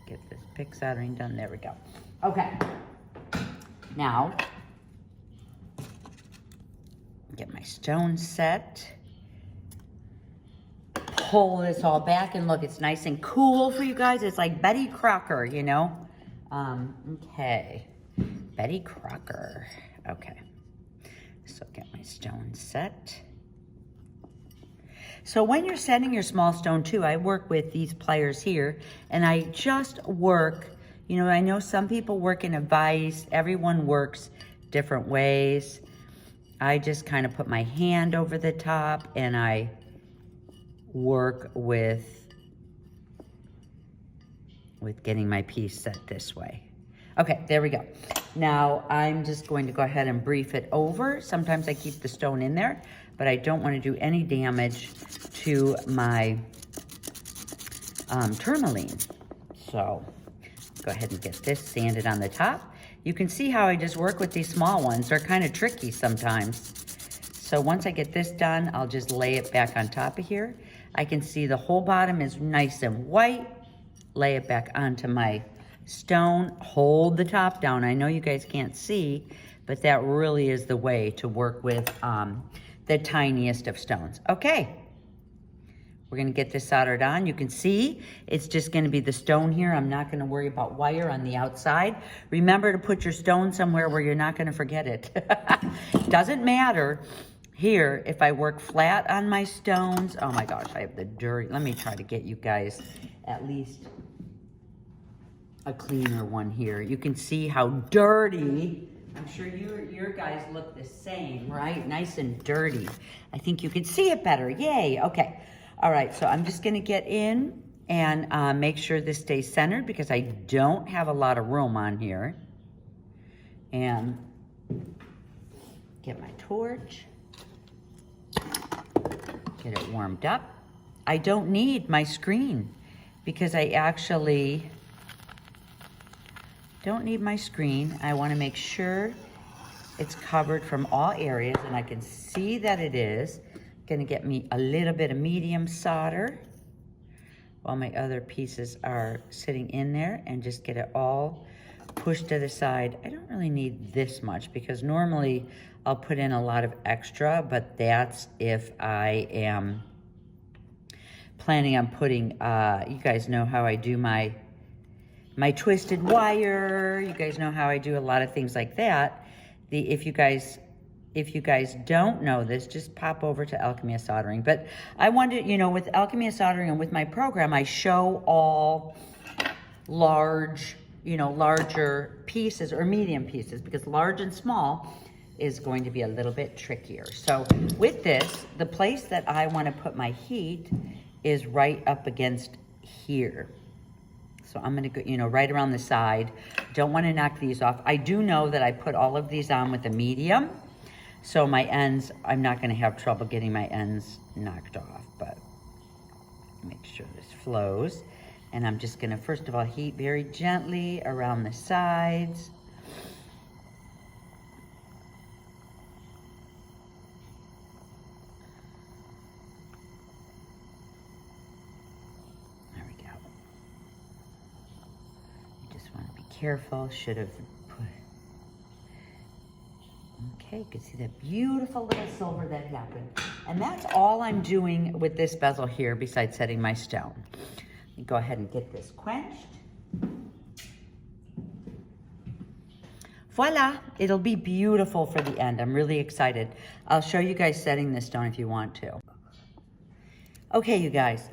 get this pick soldering done. There we go. Okay. Now, get my stone set. Pull this all back and look, it's nice and cool for you guys. It's like Betty Crocker, you know? Okay. Betty Crocker. Okay. So get my stone set. So when you're setting your small stone too, I work with these pliers here and I just work, you know, I know some people work in a vise, everyone works different ways. I just kind of put my hand over the top and I work with getting my piece set this way. Okay, there we go. Now I'm just going to go ahead and brief it over. Sometimes I keep the stone in there, but I don't want to do any damage to my tourmaline. So go ahead and get this sanded on the top. You can see how I just work with these small ones. They're kind of tricky sometimes. So once I get this done, I'll just lay it back on top of here. I can see the whole bottom is nice and white. Lay it back onto my stone, hold the top down. I know you guys can't see, but that really is the way to work with the tiniest of stones. Okay, we're gonna get this soldered on. You can see it's just gonna be the stone here. I'm not gonna worry about wire on the outside. Remember to put your stone somewhere where you're not gonna forget it. Doesn't matter here if I work flat on my stones. Oh my gosh, I have the dirty, let me try to get you guys at least a cleaner one here. You can see how dirty. I'm sure your guys look the same, right? Nice and dirty. I think you can see it better. Yay. Okay. All right. So I'm just going to get in and make sure this stays centered because I don't have a lot of room on here. And get my torch. Get it warmed up. I don't need my screen because I actually don't need my screen. I want to make sure it's covered from all areas and I can see that it is. Gonna get me a little bit of medium solder while my other pieces are sitting in there and just get it all pushed to the side. I don't really need this much because normally I'll put in a lot of extra, but that's if I am planning on putting, you guys know how I do my twisted wire. You guys know how I do a lot of things like that. If you guys don't know this, just pop over to Alchemy of Soldering. But I wanted, you know, with Alchemy of Soldering and with my program, I show all large you know, larger pieces or medium pieces, because large and small is going to be a little bit trickier. So with this, the place that I want to put my heat is right up against here. So I'm going to go, you know, right around the side. Don't want to knock these off. I do know that I put all of these on with a medium, so my ends, I'm not going to have trouble getting my ends knocked off, but make sure this flows. And I'm just going to, first of all, heat very gently around the sides. Careful, should have put, okay, you can see that beautiful little silver that happened. And that's all I'm doing with this bezel here besides setting my stone. Let me go ahead and get this quenched. Voila, it'll be beautiful for the end. I'm really excited. I'll show you guys setting this stone if you want to. Okay, you guys.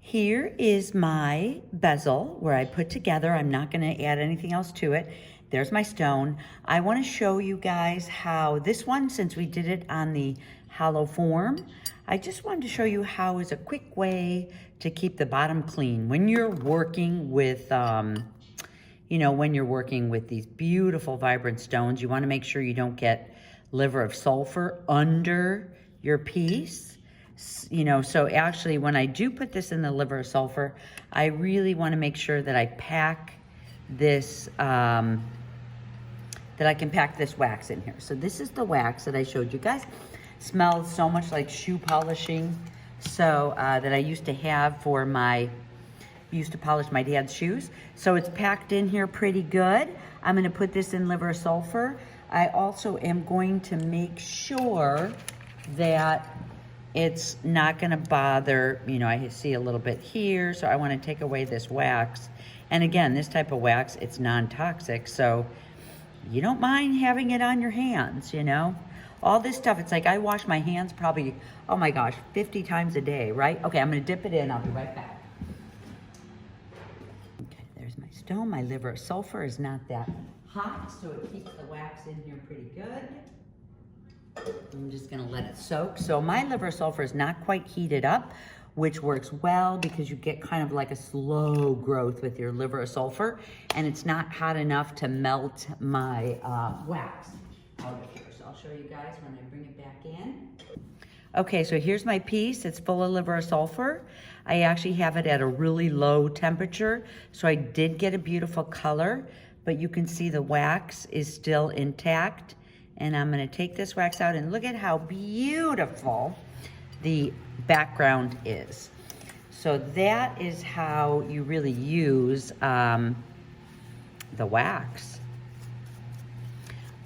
Here is my bezel where I put together. I'm not going to add anything else to it. There's my stone. I want to show you guys how this one, since we did it on the hollow form, I just wanted to show you how is a quick way to keep the bottom clean. When you're working with, you know, when you're working with these beautiful vibrant stones, you want to make sure you don't get liver of sulfur under your piece. You know, so actually when I do put this in the liver of sulfur, I really want to make sure that I pack this, that I can pack this wax in here. So this is the wax that I showed you guys. Smells so much like shoe polishing. So that I used to have for used to polish my dad's shoes. So it's packed in here pretty good. I'm going to put this in liver of sulfur. I also am going to make sure that it's not going to bother, you know, I see a little bit here, so I want to take away this wax. And again, this type of wax, it's non-toxic, so you don't mind having it on your hands, you know. All this stuff, it's like I wash my hands probably, oh my gosh, 50 times a day, right? Okay, I'm going to dip it in. I'll be right back. Okay, there's my stone. My liver of sulfur is not that hot, so it keeps the wax in here pretty good. I'm just going to let it soak. So my liver of sulfur is not quite heated up, which works well because you get kind of like a slow growth with your liver of sulfur, and it's not hot enough to melt my wax out of here. So I'll show you guys when I bring it back in. Okay, so here's my piece. It's full of liver of sulfur. I actually have it at a really low temperature, so I did get a beautiful color, but you can see the wax is still intact. And I'm going to take this wax out and look at how beautiful the background is. So that is how you really use the wax.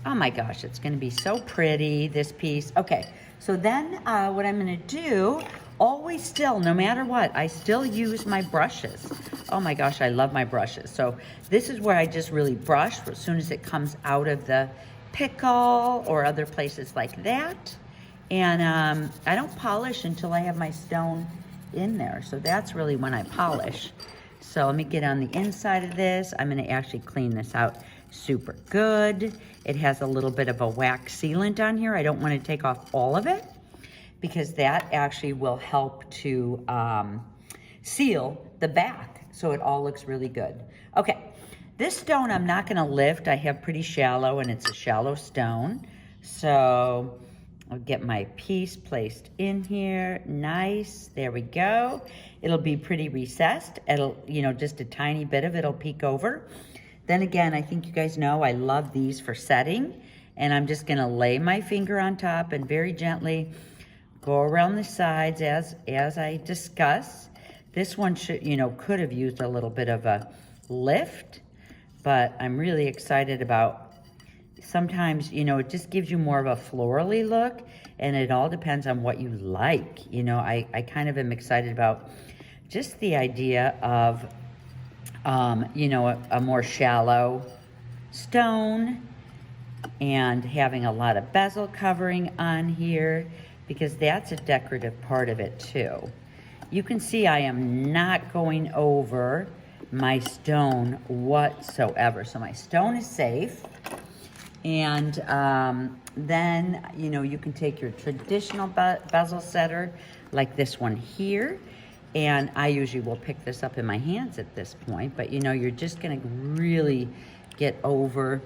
Oh my gosh, it's going to be so pretty, this piece. Okay, so then what I'm going to do, always still, no matter what, I still use my brushes. Oh my gosh, I love my brushes. So this is where I just really brush as soon as it comes out of the pickle or other places like that. And I don't polish until I have my stone in there. So that's really when I polish. So let me get on the inside of this. I'm going to actually clean this out super good. It has a little bit of a wax sealant on here. I don't want to take off all of it because that actually will help to seal the back so it all looks really good. Okay. This stone I'm not going to lift. I have pretty shallow, and it's a shallow stone. So I'll get my piece placed in here. Nice. There we go. It'll be pretty recessed. It'll, you know, just a tiny bit of it'll peek over. Then again, I think you guys know I love these for setting. And I'm just going to lay my finger on top and very gently go around the sides as I discuss. This one should, you know, could have used a little bit of a lift. But I'm really excited about, sometimes, you know, it just gives you more of a florally look, and it all depends on what you like. You know, I kind of am excited about just the idea of, you know, a more shallow stone and having a lot of bezel covering on here, because that's a decorative part of it too. You can see I am not going over my stone whatsoever. So my stone is safe. And then, you know, you can take your traditional bezel setter, like this one here. And I usually will pick this up in my hands at this point, but you know, you're just gonna really get over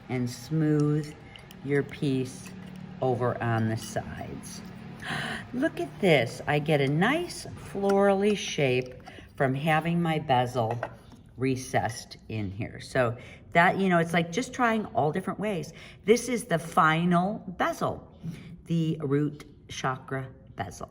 and smooth your piece over on the sides. Look at this. I get a nice florally shape from having my bezel recessed in here. So that, you know, it's like just trying all different ways. This is the final bezel, the root chakra bezel.